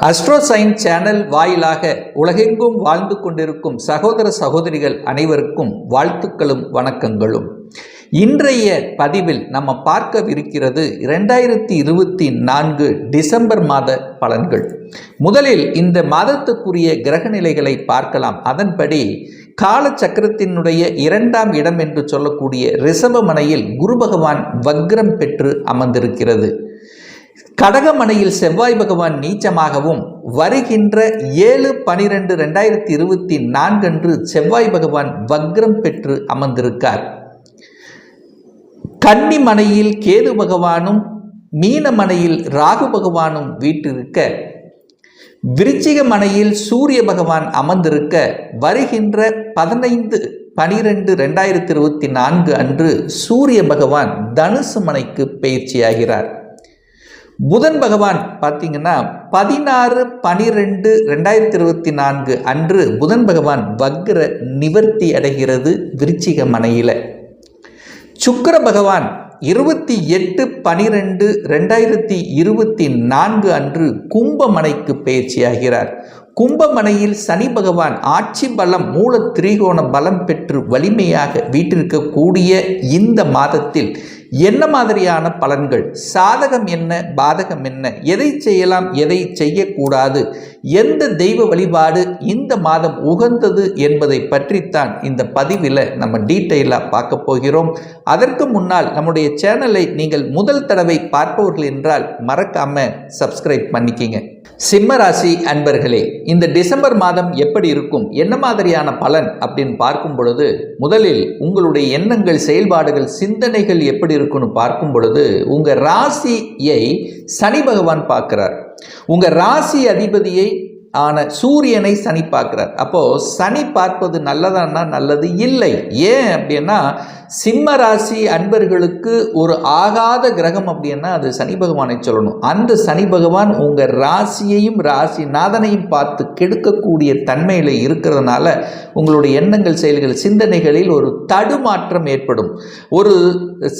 அஸ்ட்ரோசைன் channel வாயிலாக உலகெங்கும் வாழ்ந்து கொண்டிருக்கும் சகோதர சகோதரிகள் அனைவருக்கும் வாழ்த்துக்களும் வணக்கங்களும். இன்றைய பதிவில் நம்ம பார்க்கவிருக்கிறது 2024 டிசம்பர் மாத பலன்கள். முதலில் இந்த மாதத்துக்குரிய கிரகநிலைகளை பார்க்கலாம். அதன்படி காலச்சக்கரத்தினுடைய 2ஆம் இடம் என்று சொல்லக்கூடிய ரிஷபமனையில் குரு பகவான் வக்ரம் பெற்று அமர்ந்திருக்கிறது. கடகமனையில் செவ்வாய் பகவான் நீச்சமாகவும் வருகின்ற 7/12/2024 அன்று செவ்வாய் பகவான் வக்ரம் பெற்று அமர்ந்திருக்கார். கன்னிமனையில் கேது பகவானும் மீனமனையில் ராகு பகவானும் வீற்றிருக்க, விருச்சிக மனையில் சூரிய பகவான் அமர்ந்திருக்க, வருகின்ற 15/12/2024 அன்று சூரிய பகவான் தனுசு மனைக்கு பயிற்சியாகிறார். புதன் பகவான் பார்த்தீங்கன்னா 16/12/2024 அன்று புதன் பகவான் வக்ர நிவர்த்தி அடைகிறது விருச்சிக மனையில. சுக்கிர பகவான் 28/12/2024 அன்று கும்பமனைக்கு பயிற்சியாகிறார். கும்பமனையில் சனி பகவான் ஆட்சி பலம் மூல திரிகோண பலம் பெற்று வலிமையாக வீற்றிருக்கக்கூடிய இந்த மாதத்தில் என்ன மாதிரியான பலன்கள், சாதகம் என்ன, பாதகம் என்ன, எதை செய்யலாம், எதை செய்யக்கூடாது, எந்த தெய்வ வழிபாடு இந்த மாதம் உகந்தது என்பதை பற்றித்தான் இந்த பதிவில் நம்ம டீட்டெயிலாக பார்க்க போகிறோம். அதற்கு முன்னால் நம்முடைய சேனலை நீங்கள் முதல் தடவை பார்ப்பவர்கள் என்றால் மறக்காம சப்ஸ்கிரைப் பண்ணிக்கிங்க. சிம்ம ராசி அன்பர்களே, இந்த டிசம்பர் மாதம் எப்படி இருக்கும், என்ன மாதிரியான பலன் அப்படின்னு பார்க்கும் பொழுது, முதலில் உங்களுடைய எண்ணங்கள், செயல்பாடுகள், சிந்தனைகள் எப்படி இருக்குன்னு பார்க்கும் பொழுது, உங்க ராசியை சனி பகவான் பார்க்கிறார். உங்க ராசி அதிபதியை ஆன சூரியனை சனி பார்க்கிறார். அப்போ சனி பார்ப்பது நல்லதானா? நல்லது இல்லை. ஏன் அப்படின்னா, சிம்ம ராசி அன்பர்களுக்கு ஒரு ஆகாத கிரகம் அப்படின்னா அது சனி பகவானை சொல்லணும். அந்த சனி பகவான் உங்க ராசியையும் ராசி நாதனையும் பார்த்து கெடுக்கக்கூடிய தன்மையில் இருக்கிறதுனால உங்களுடைய எண்ணங்கள், செயல்கள், சிந்தனைகளில் ஒரு தடுமாற்றம் ஏற்படும். ஒரு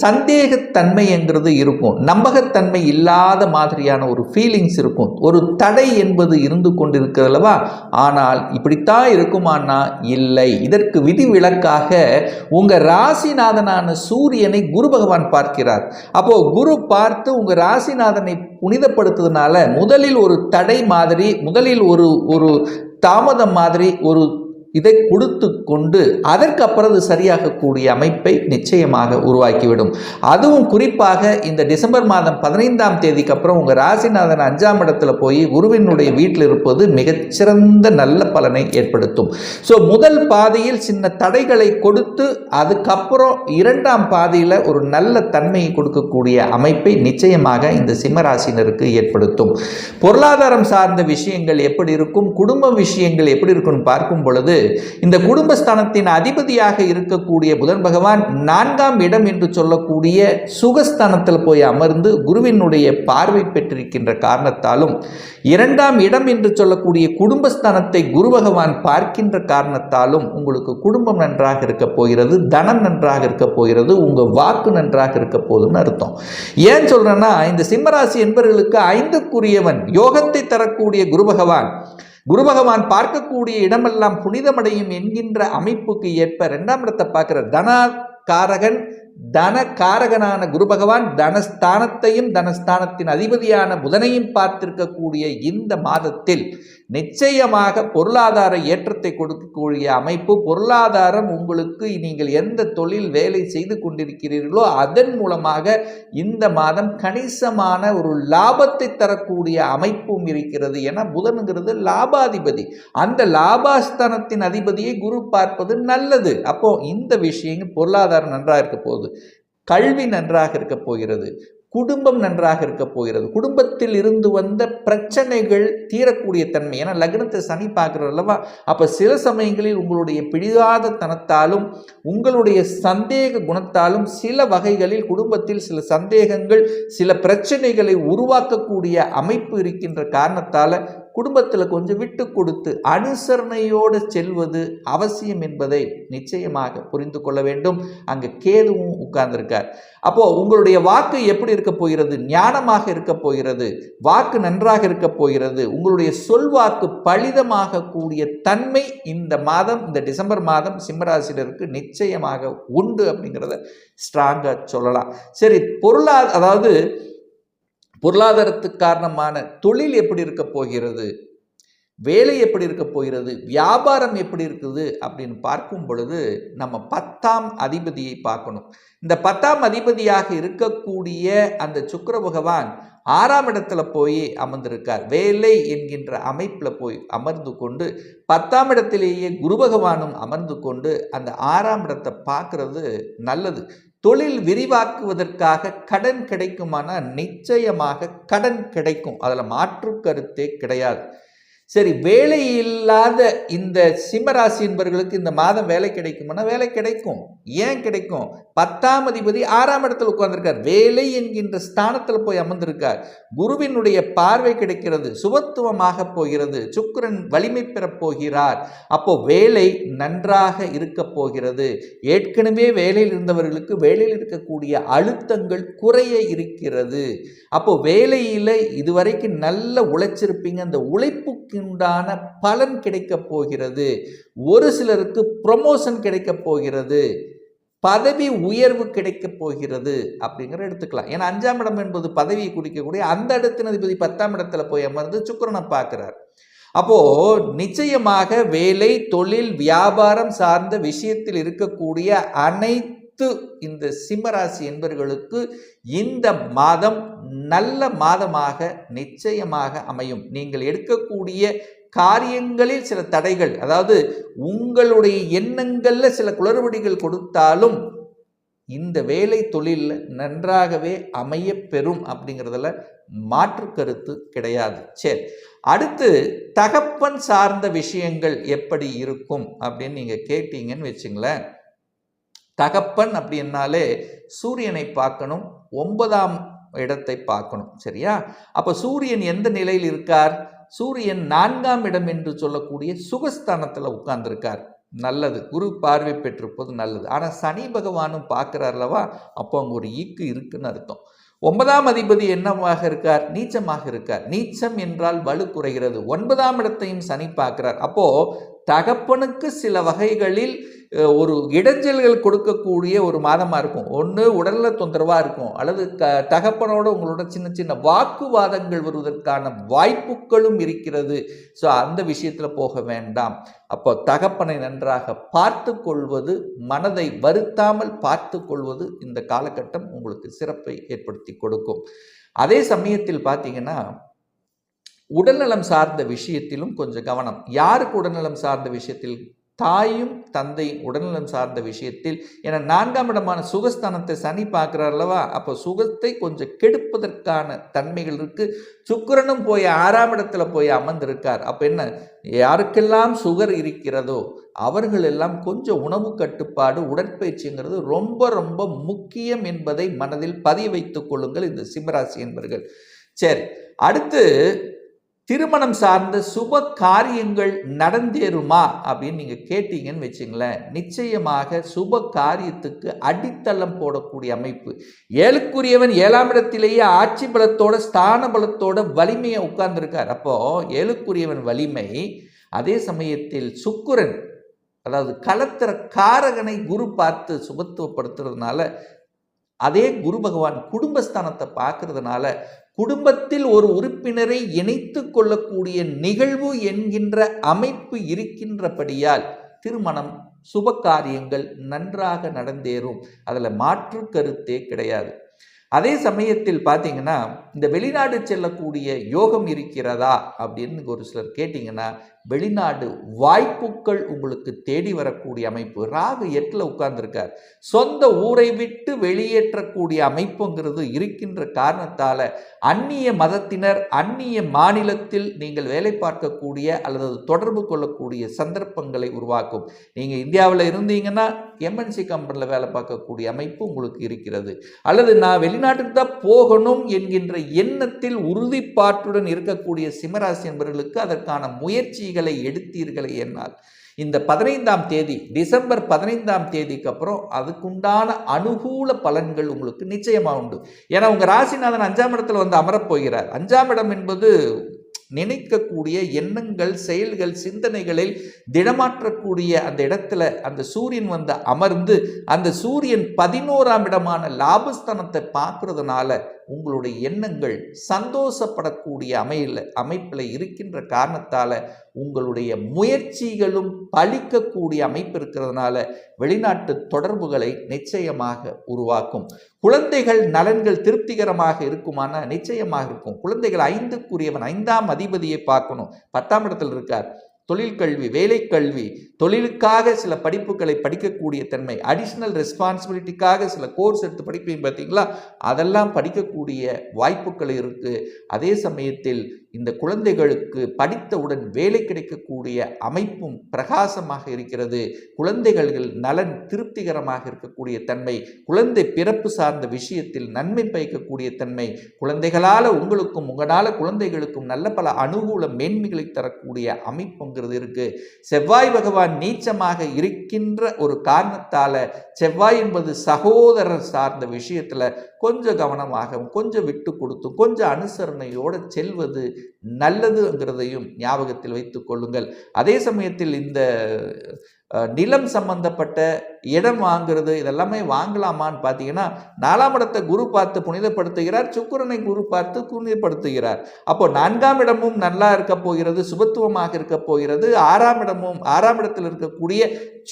சந்தேகத்தன்மை என்கிறது இருக்கும். நம்பகத்தன்மை இல்லாத மாதிரியான ஒரு ஃபீலிங்ஸ் இருக்கும். ஒரு தடை என்பது இருந்து கொண்டிருக்கிறதுலவா. ஆனால் இப்படித்தான் இருக்குமானா இல்லை. இதற்கு விதிவிலக்காக உங்க ராசிநாதனான சூரியனை குரு பகவான் பார்க்கிறார். அப்போ குரு பார்த்து உங்க ராசிநாதனை புனிதப்படுத்துறதுனால முதலில் ஒரு தடை மாதிரி, முதலில் ஒரு தாமதம் மாதிரி ஒரு இதை கொடுத்து கொண்டு அதற்கு அப்புறம் அது சரியாகக்கூடிய அமைப்பை நிச்சயமாக உருவாக்கிவிடும். அதுவும் குறிப்பாக இந்த டிசம்பர் மாதம் 15ஆம் தேதிக்கு அப்புறம் உங்கள் ராசிநாதன் 5ஆம் இடத்துல போய் குருவினுடைய வீட்டில் இருப்பது மிகச்சிறந்த நல்ல பலனை ஏற்படுத்தும். ஸோ முதல் பாதையில் சின்ன தடைகளை கொடுத்து அதுக்கப்புறம் 2ஆம் பாதையில் ஒரு நல்ல தன்மையை கொடுக்கக்கூடிய அமைப்பை நிச்சயமாக இந்த சிம்மராசினருக்கு ஏற்படுத்தும். பொருளாதாரம் சார்ந்த விஷயங்கள் எப்படி இருக்கும், குடும்ப விஷயங்கள் எப்படி இருக்கும்னு பார்க்கும் பொழுது, இந்த குடும்பஸ்தானத்தின் அதிபதியாக இருக்கக்கூடிய புதன் பகவான் 4ஆம் இடம் என்று சொல்லக்கூடிய சுகஸ்தானத்தில் போய் அமர்ந்து குருவினுடைய பார்வை பெற்றிருக்கின்ற காரணத்தாலும், 2ஆம் இடம் என்று சொல்லக்கூடிய குடும்பஸ்தானத்தை குரு பகவான் பார்க்கின்ற காரணத்தாலும் உங்களுக்கு குடும்பம் நன்றாக இருக்க போகிறது, தனம் நன்றாக இருக்க போகிறது, உங்க வாக்கு நன்றாக இருக்க போகுதுன்னு அர்த்தம். ஏன் சொல்றேன்னா, இந்த சிம்மராசி என்பவர்களுக்கு 5க்குரியவன், யோகத்தை தரக்கூடிய குரு பகவான் பார்க்கக்கூடிய இடமெல்லாம் புனிதமடையும் என்கின்ற அமைப்புக்கு ஏற்ப 2ஆம் இடத்தை பார்க்கிற தனகாரகனான குரு பகவான் தனஸ்தானத்தையும் தனஸ்தானத்தின் அதிபதியான புதனையும் பார்த்திருக்கக்கூடிய இந்த மாதத்தில் நிச்சயமாக பொருளாதார ஏற்றத்தை கொடுக்கக்கூடிய அமைப்பு. பொருளாதாரம் உங்களுக்கு, நீங்கள் எந்த தொழில் வேலை செய்து கொண்டிருக்கிறீர்களோ அதன் மூலமாக இந்த மாதம் கணிசமான ஒரு லாபத்தை தரக்கூடிய அமைப்பும் இருக்கிறது. ஏன்னா புதனுங்கிறது லாபாதிபதி. அந்த லாபாஸ்தானத்தின் அதிபதியை குரு பார்ப்பது நல்லது. அப்போ இந்த விஷயங்கள் பொருளாதாரம் நன்றாக இருக்க போகுது, கல்வி நன்றாக இருக்க போகிறது, குடும்பம் நன்றாக இருக்க போகிறது, குடும்பத்தில் இருந்து வந்த பிரச்சனைகள் தீரக்கூடிய தன்மை. ஏன்னா லக்னத்தை சனி பார்க்குறது அல்லவா. அப்போ சில சமயங்களில் உங்களுடைய பிடிவாத தனத்தாலும் உங்களுடைய சந்தேக குணத்தாலும் சில வகைகளில் குடும்பத்தில் சில சந்தேகங்கள், சில பிரச்சனைகளை உருவாக்கக்கூடிய அமைப்பு இருக்கின்ற காரணத்தால் குடும்பத்தில் கொஞ்சம் விட்டு கொடுத்து அனுசரணையோடு செல்வது அவசியம் என்பதை நிச்சயமாக புரிந்து கொள்ள வேண்டும். அங்கே கேதுவும் உட்கார்ந்திருக்கார். அப்போ உங்களுடைய வாக்கு எப்படி இருக்க போகிறது? ஞானமாக இருக்க போகிறது, வாக்கு நன்றாக இருக்க போகிறது. உங்களுடைய சொல்வாக்கு பலிதமாக கூடிய தன்மை இந்த மாதம், இந்த டிசம்பர் மாதம் சிம்மராசினருக்கு நிச்சயமாக உண்டு அப்படிங்கிறத ஸ்ட்ராங்காக சொல்லலாம். சரி, பொருளாதாரத்துக்கு காரணமான தொழில் எப்படி இருக்க போகிறது, வேலை எப்படி இருக்க போகிறது, வியாபாரம் எப்படி இருக்குது அப்படின்னு பார்க்கும் பொழுது நம்ம 10ஆம் அதிபதியை பார்க்கணும். இந்த 10ஆம் அதிபதியாக இருக்கக்கூடிய அந்த சுக்கிர பகவான் 6ஆம் இடத்துல போய் அமர்ந்திருக்கார். வேலை என்கின்ற அமைப்பில் போய் அமர்ந்து கொண்டு 10ஆம் இடத்திலேயே குரு பகவானும் அமர்ந்து கொண்டு அந்த 6ஆம் இடத்தை பார்க்கறது நல்லது. தொழில் விரிவாக்குவதற்காக கடன் கிடைக்குமானால் நிச்சயமாக கடன் கிடைக்கும், அதில் மாற்று கருத்தே கிடையாது. சரி, வேலை இல்லாத இந்த சிம்மராசி என்பவர்களுக்கு இந்த மாதம் வேலை கிடைக்கும்னா வேலை கிடைக்கும். ஏன் கிடைக்கும்? 10ஆம் அதிபதி 6ஆம் இடத்துல உட்கார்ந்திருக்கார், வேலை என்கின்ற ஸ்தானத்தில் போய் அமர்ந்திருக்கார். குருவினுடைய பார்வை கிடைக்கிறது, சுபத்துவமாக போகிறது, சுக்கிரன் வலிமை பெறப் போகிறார். அப்போ வேலை நன்றாக இருக்க போகிறது. ஏற்கனவே வேலையில் இருந்தவர்களுக்கு வேலையில் இருக்கக்கூடிய அழுத்தங்கள் குறைய இருக்கிறது. அப்போ வேலையில் இதுவரைக்கும் நல்ல உழைச்சிருப்பீங்க, அந்த உழைப்புக்கு உண்டான பலன் கிடைக்க போகிறது. ஒரு சிலருக்கு ப்ரமோஷன் கிடைக்க போகிறது, பதவி உயர்வு கிடைக்க போகிறது அப்படிங்கிற எடுத்துக்கலாம். ஏன்னா 5ஆம் இடம் என்பது பதவியை குறிக்கக்கூடிய அந்த இடத்தின் அதிபதி 10ஆம் இடத்துல போய் அமர்ந்து சுக்கிரனை பார்க்கிறார். அப்போ நிச்சயமாக வேலை, தொழில், வியாபாரம் சார்ந்த விஷயத்தில் இருக்கக்கூடிய அனைத்து இந்த சிம்மராசி என்பவர்களுக்கு இந்த மாதம் நல்ல மாதமாக நிச்சயமாக அமையும். நீங்கள் எடுக்கக்கூடிய காரியங்களில் சில தடைகள், அதாவது உங்களுடைய எண்ணங்கள்ல சில குளறுபடிகள் கொடுத்தாலும் இந்த வேலை தொழில் நன்றாகவே அமைய பெறும் அப்படிங்கிறதுல மாற்று கருத்து கிடையாது. சரி, அடுத்து தகப்பன் சார்ந்த விஷயங்கள் எப்படி இருக்கும் அப்படின்னு நீங்க கேட்டீங்கன்னு வச்சுங்களேன். தகப்பன் அப்படின்னாலே சூரியனை பார்க்கணும், 9ஆம் இடத்தை பார்க்கணும். சரியா? அப்ப சூரியன் எந்த நிலையில் இருக்கார்? சூரியன் 4ஆம் இடம் என்று சொல்லக்கூடிய சுகஸ்தானத்தில் உட்கார்ந்திருக்கார். நல்லது, குரு பார்வை பெற்றிருப்பது நல்லது. ஆனால் சனி பகவானும் பார்க்கிறார் அல்லவா, அப்போ அங்கே ஒரு ஈக்கு இருக்குன்னு அர்த்தம். 9ஆம் அதிபதி என்னவாக இருக்கார்? நீச்சமாக இருக்கார். நீச்சம் என்றால் வலு குறைகிறது. 9ஆம் இடத்தையும் சனி பார்க்கிறார். அப்போ தகப்பனுக்கு சில வகைகளில் ஒரு இடைஞ்சல்கள் கொடுக்கக்கூடிய ஒரு மாதமாக இருக்கும். ஒன்று உடல்ல தொந்தரவாக இருக்கும், அல்லது தகப்பனோட உங்களோட சின்ன சின்ன வாக்குவாதங்கள் வருவதற்கான வாய்ப்புகளும் இருக்கிறது. ஸோ அந்த விஷயத்தில் போக வேண்டாம். அப்போ தகப்பனை நன்றாக பார்த்து கொள்வது, மனதை வருத்தாமல் பார்த்து கொள்வது இந்த காலகட்டம் உங்களுக்கு சிறப்பை ஏற்படுத்தி கொடுக்கும். அதே சமயத்தில் பார்த்தீங்கன்னா உடல்நலம் சார்ந்த விஷயத்திலும் கொஞ்சம் கவனம். யாருக்கு உடல்நலம் சார்ந்த விஷயத்தில்? தாயும் தந்தையும் உடல்நலம் சார்ந்த விஷயத்தில். ஏன்னா 4ஆம் இடமான சுகஸ்தானத்தை சனி பார்க்கிறார் அல்லவா, அப்போ சுகத்தை கொஞ்சம் கெடுப்பதற்கான தன்மைகள் இருக்கு. சுக்கிரனும் போய் 6ஆம் இடத்துல போய் அமர்ந்திருக்கார். அப்போ என்ன, யாருக்கெல்லாம் சுகர் இருக்கிறதோ அவர்கள் எல்லாம் கொஞ்சம் உணவு கட்டுப்பாடு, உடற்பயிற்சிங்கிறது ரொம்ப ரொம்ப முக்கியம் என்பதை மனதில் பதிய வைத்துக் கொள்ளுங்கள் இந்த சிம்மராசி என்பவர்கள். சரி, அடுத்து திருமணம் சார்ந்த சுப காரியங்கள் நடந்தேறுமா அப்படின்னு நீங்கள் கேட்டீங்கன்னு வச்சுங்களேன். நிச்சயமாக சுப காரியத்துக்கு அடித்தளம் போடக்கூடிய அமைப்பு. 7க்குரியவன் 7ஆம் இடத்திலேயே ஆட்சி பலத்தோட ஸ்தான பலத்தோட வலிமையை உட்கார்ந்துருக்கார். அப்போ 7க்குரியவன் வலிமை, அதே சமயத்தில் சுக்கிரன் அதாவது கலத்திர காரகனை குரு பார்த்து சுபத்துவப்படுத்துறதுனால, அதே குரு பகவான் குடும்பஸ்தானத்தை பார்க்கறதுனால குடும்பத்தில் ஒரு உறுப்பினரை இணைத்து கொள்ளக்கூடிய நிகழ்வு என்கின்ற அமைப்பு இருக்கின்றபடியால் திருமணம், சுப காரியங்கள் நன்றாக நடந்தேறும். அதில் மாற்று கருத்தே கிடையாது. அதே சமயத்தில் பார்த்தீங்கன்னா இந்த வெளிநாடு செல்லக்கூடிய யோகம் இருக்கிறதா அப்படின்னு ஒரு சிலர் கேட்டிங்கன்னா, வெளிநாடு வாய்ப்புகள் உங்களுக்கு தேடி வரக்கூடிய அமைப்பு. ராகு 8ல் உட்கார்ந்துருக்கார். சொந்த ஊரை விட்டு வெளியேற்றக்கூடிய அமைப்புங்கிறது இருக்கின்ற காரணத்தால் அந்நிய மதத்தினர், அந்நிய மாநிலத்தில் நீங்கள் வேலை பார்க்கக்கூடிய அல்லது தொடர்பு கொள்ளக்கூடிய சந்தர்ப்பங்களை உருவாக்கும். நீங்கள் இந்தியாவில் இருந்தீங்கன்னா எம்என்சி கம்பெனியில் வேலை பார்க்கக்கூடிய அமைப்பு உங்களுக்கு இருக்கிறது. அல்லது நான் வெளிநாட்டுக்கு தான் போகணும் என்கின்ற எண்ணத்தில் உறுதிப்பாட்டுடன் இருக்கக்கூடிய சிம்மராசி என்பவர்களுக்கு அதற்கான முயற்சிகளை எடுத்தீர்களே என்னால் இந்த 15ஆம் தேதி டிசம்பர் 15ஆம் தேதிக்கு அப்புறம் அதுக்குண்டான அனுகூல பலன்கள் உங்களுக்கு நிச்சயமாக உண்டு. ஏன்னா உங்கள் ராசிநாதன் 5ஆம் இடத்துல வந்து அமரப்போகிறார். 5ஆம் இடம் என்பது நினைக்கக்கூடிய எண்ணங்கள், செயல்கள், சிந்தனைகளில் திடமாற்றக்கூடிய அந்த இடத்துல அந்த சூரியன் வந்து அமர்ந்து அந்த சூரியன் 11ஆம் இடமான லாபஸ்தானத்தை பார்க்கறதுனால உங்களுடைய எண்ணங்கள் சந்தோஷப்படக்கூடிய அமைப்பில் இருக்கின்ற காரணத்தால் உங்களுடைய முயற்சிகளும் பலிக்கக்கூடிய அமைப்பு இருக்கிறதுனால வெளிநாட்டு தொடர்புகளை நிச்சயமாக உருவாக்கும். குழந்தைகள் நலன்கள் திருப்திகரமாக இருக்குமானா நிச்சயமாக இருக்கும். குழந்தைகள் 5க்குரியவன் 5ஆம் அதிபதியை பார்க்கணும். 10ஆம் இடத்தில் இருக்கார். தொழில் கல்வி, வேலை கல்வி, தொழிலுக்காக சில படிப்புகளை படிக்கக்கூடிய தன்மை, அடிஷ்னல் ரெஸ்பான்சிபிலிட்டிக்காக சில கோர்ஸ் எடுத்து படிப்பீங்க பார்த்தீங்களா, அதெல்லாம் படிக்கக்கூடிய வாய்ப்புகள் இருக்குது. அதே சமயத்தில் இந்த குழந்தைகளுக்கு படித்தவுடன் வேலை கிடைக்கக்கூடிய அமைப்பும் பிரகாசமாக இருக்கிறது. குழந்தைகள் நலன் திருப்திகரமாக இருக்கக்கூடிய தன்மை, குழந்தை பிறப்பு சார்ந்த விஷயத்தில் நன்மை பயக்கக்கூடிய தன்மை, குழந்தைகளால் உங்களுக்கும் உங்களால் குழந்தைகளுக்கும் நல்ல பல அனுகூல மேன்மைகளை தரக்கூடிய அமைப்புங்கிறது இருக்கு. செவ்வாய் பகவான் நீச்சமாக இருக்கின்ற ஒரு காரணத்தால செவ்வாய் என்பது சகோதரர் சார்ந்த விஷயத்துல கொஞ்சம் கவனமாகவும் கொஞ்சம் விட்டு கொடுத்தும் கொஞ்சம் அனுசரணையோடு செல்வது நல்லதுங்கிறதையும் ஞாபகத்தில் வைத்துக் கொள்ளுங்கள். அதே சமயத்தில் இந்த நிலம் சம்பந்தப்பட்ட இடம் வாங்குறது இதெல்லாமே வாங்கலாமான்னு பார்த்தீங்கன்னா 4ஆம் இடத்தை குரு பார்த்து புனிதப்படுத்துகிறார், சுக்கிரனை குரு பார்த்து புனிதப்படுத்துகிறார். அப்போ 4ஆம் இடமும் நல்லா இருக்க போகிறது, சுபத்துவமாக இருக்க போகிறது. 6ஆம் இடத்தில் இருக்கக்கூடிய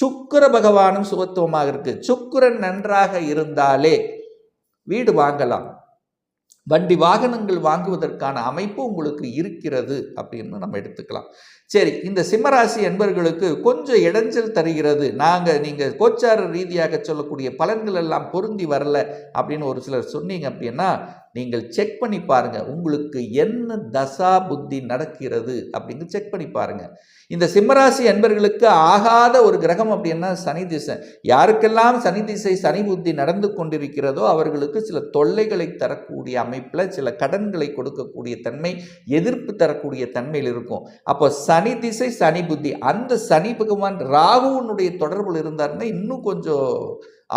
சுக்கிர பகவானும் சுபத்துவமாக இருக்கு. சுக்கிரன் நன்றாக இருந்தாலே வீடு வாங்கலாம், வண்டி வாகனங்கள் வாங்குவதற்கான அமைப்பு உங்களுக்கு இருக்கிறது அப்படின்னு நம்ம எடுத்துக்கலாம். சரி, இந்த சிம்மராசி என்பவர்களுக்கு கொஞ்சம் இடைஞ்சல் தருகிறது. நீங்கள் கோச்சார ரீதியாக சொல்லக்கூடிய பலன்கள் எல்லாம் பொருந்தி வரல அப்படின்னு ஒரு சிலர் சொன்னீங்க அப்படின்னா நீங்கள் செக் பண்ணி பாருங்க, உங்களுக்கு என்ன தசா புத்தி நடக்கிறது அப்படின்னு செக் பண்ணி பாருங்க. இந்த சிம்மராசி என்பர்களுக்கு ஆகாத ஒரு கிரகம் அப்படின்னா சனி திசை. யாருக்கெல்லாம் சனி திசை சனி புத்தி நடந்து கொண்டிருக்கிறதோ அவர்களுக்கு சில தொல்லைகளை தரக்கூடிய அமைப்பில் சில கடன்களை கொடுக்கக்கூடிய தன்மை, எதிர்ப்பு தரக்கூடிய தன்மையில் இருக்கும். அப்போ சனி திசை சனி புத்தி, அந்த சனி பகவான் ராகுவனுடைய தொடர்பில் இருந்தாருன்னா இன்னும் கொஞ்சம்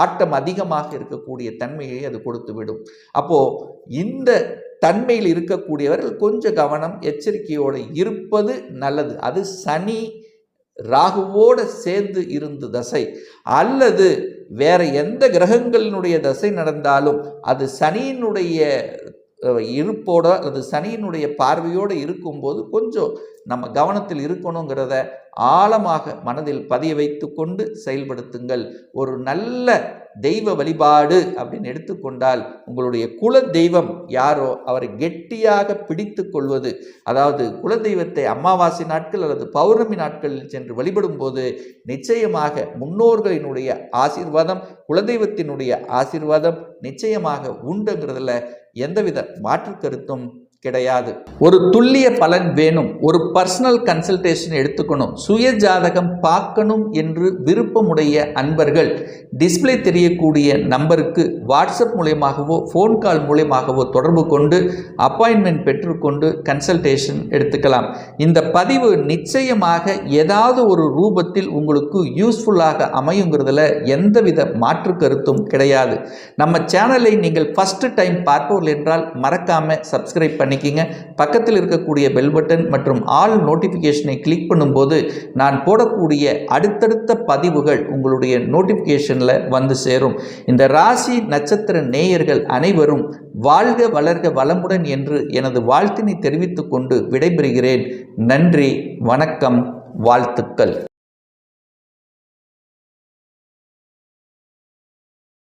ஆட்டம் அதிகமாக இருக்கக்கூடிய தன்மையை அது கொடுத்து விடும். அப்போ இந்த தன்மையில் இருக்கக்கூடியவர்கள் கொஞ்சம் கவனம் எச்சரிக்கையோடு இருப்பது நல்லது. அது சனி ராகுவோடு சேர்ந்து இருந்த தசை அல்லது வேற எந்த கிரகங்களினுடைய தசை நடந்தாலும் அது சனியினுடைய இருப்போட அல்லது சனியினுடைய பார்வையோடு இருக்கும்போது கொஞ்சம் நம்ம கவனத்தில் இருக்கணுங்கிறத ஆழமாக மனதில் பதிய வைத்து கொண்டு செயல்படுத்துங்கள். ஒரு நல்ல தெய்வ வழிபாடு அப்படின்னு எடுத்துக்கொண்டால் உங்களுடைய குல தெய்வம் யாரோ அவரை கெட்டியாக பிடித்து கொள்வது, அதாவது குலதெய்வத்தை அமாவாசை நாட்கள் அல்லது பௌர்ணமி நாட்களில் சென்று வழிபடும் போது நிச்சயமாக முன்னோர்களினுடைய ஆசீர்வாதம், குலதெய்வத்தினுடைய ஆசீர்வாதம் நிச்சயமாக உண்டுங்கிறதுல எந்தவித மாற்று கருத்தும் கிடையாது. ஒரு துல்லிய பலன் வேணும், ஒரு பர்சனல் கன்சல்டேஷன் எடுத்துக்கணும், சுய ஜாதகம் பார்க்கணும் என்று விருப்பமுடைய அன்பர்கள் டிஸ்பிளே தெரியக்கூடிய நம்பருக்கு வாட்ஸ்அப் மூலமாகவோ ஃபோன் கால் மூலமாகவோ தொடர்பு கொண்டு அப்பாயின்மெண்ட் பெற்றுக்கொண்டு கன்சல்டேஷன் எடுத்துக்கலாம். இந்த பதிவு நிச்சயமாக ஏதாவது ஒரு ரூபத்தில் உங்களுக்கு யூஸ்ஃபுல்லாக அமையுங்கிறதுல எந்தவித மாற்று கருத்தும் கிடையாது. நம்ம சேனலை நீங்கள் ஃபர்ஸ்ட் டைம் பார்ப்பவர்கள் என்றால் மறக்காம சப்ஸ்கிரைப் பண்ணிக்கிங்க. பக்கத்தில் இருக்கக்கூடிய பெல் பட்டன் மற்றும் ஆல் நோட்டிஃபிகேஷனை கிளிக் பண்ணும்போது நான் போடக்கூடிய அடுத்தடுத்த பதிவுகள் உங்களுடைய நோட்டிஃபிகேஷனில் வந்து சேரும். இந்த ராசி நட்சத்திர நேயர்கள் அனைவரும் வாழ்க வளர்க வளமுடன் என்று எனது வாழ்த்தினை தெரிவித்துக் கொண்டு விடைபெறுகிறேன். நன்றி, வணக்கம், வாழ்த்துக்கள்.